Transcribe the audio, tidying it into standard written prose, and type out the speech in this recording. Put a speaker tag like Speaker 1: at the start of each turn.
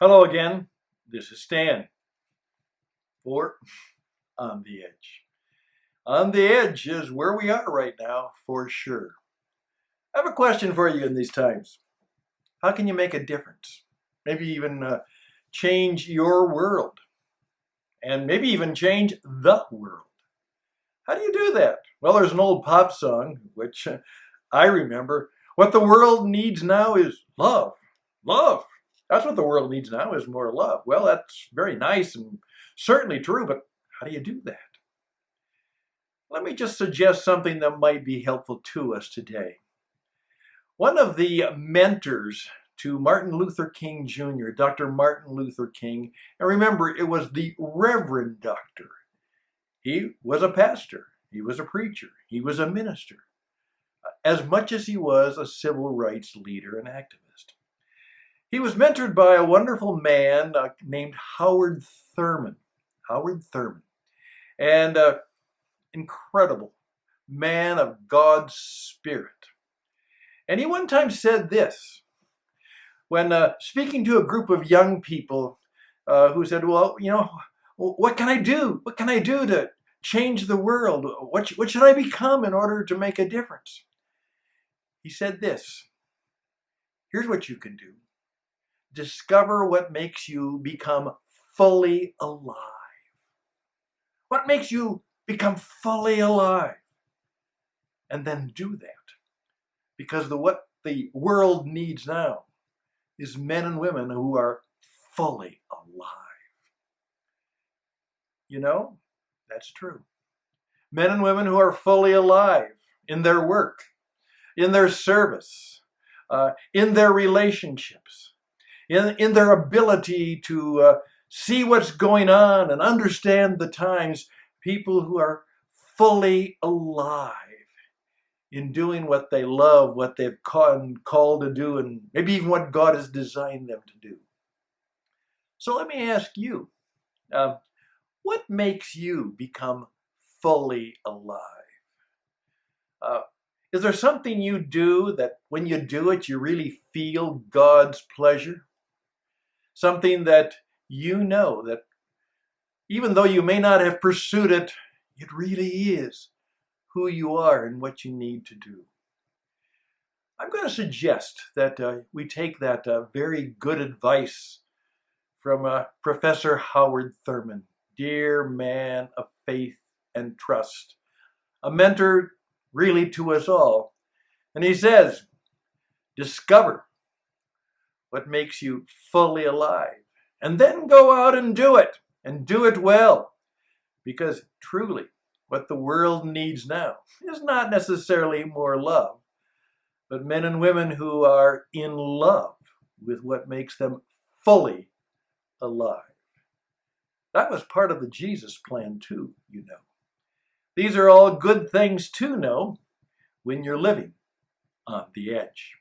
Speaker 1: Hello again. This is Stan for On the Edge. On the Edge is where we are right now, for sure. I have a question for you in these times. How can you make a difference? Maybe even change your world, and maybe even change the world. How do you do that? Well, there's an old pop song, which I remember. What the world needs now is love. Love. That's what the world needs now is more love. Well, that's very nice and certainly true, but how do you do that? Let me just suggest something that might be helpful to us today. One of the mentors to Martin Luther King Jr., Dr. Martin Luther King, and remember, it was the Reverend Doctor. He was a pastor, he was a preacher, he was a minister, as much as he was a civil rights leader and activist. He was mentored by a wonderful man named Howard Thurman. Howard Thurman. And incredible man of God's Spirit. And he one time said this, when speaking to a group of young people who said, well, what can I do? What can I do to change the world? What should I become in order to make a difference? He said this, here's what you can do. Discover what makes you become fully alive. What makes you become fully alive? And then do that. Because what the world needs now is men and women who are fully alive. You know, that's true. Men and women who are fully alive in their work, in their service, in their relationships, in their ability to see what's going on and understand the times, people who are fully alive in doing what they love, what they've called to do, and maybe even what God has designed them to do. So let me ask you, what makes you become fully alive? Is there something you do that when you do it, you really feel God's pleasure? Something that you know that even though you may not have pursued it, it really is who you are and what you need to do. I'm going to suggest that we take that very good advice from Professor Howard Thurman, dear man of faith and trust, a mentor really to us all. And he says, discover what makes you fully alive, and then go out and do it well. Because truly, what the world needs now is not necessarily more love, but men and women who are in love with what makes them fully alive. That was part of the Jesus plan too, you know. These are all good things to know when you're living on the edge.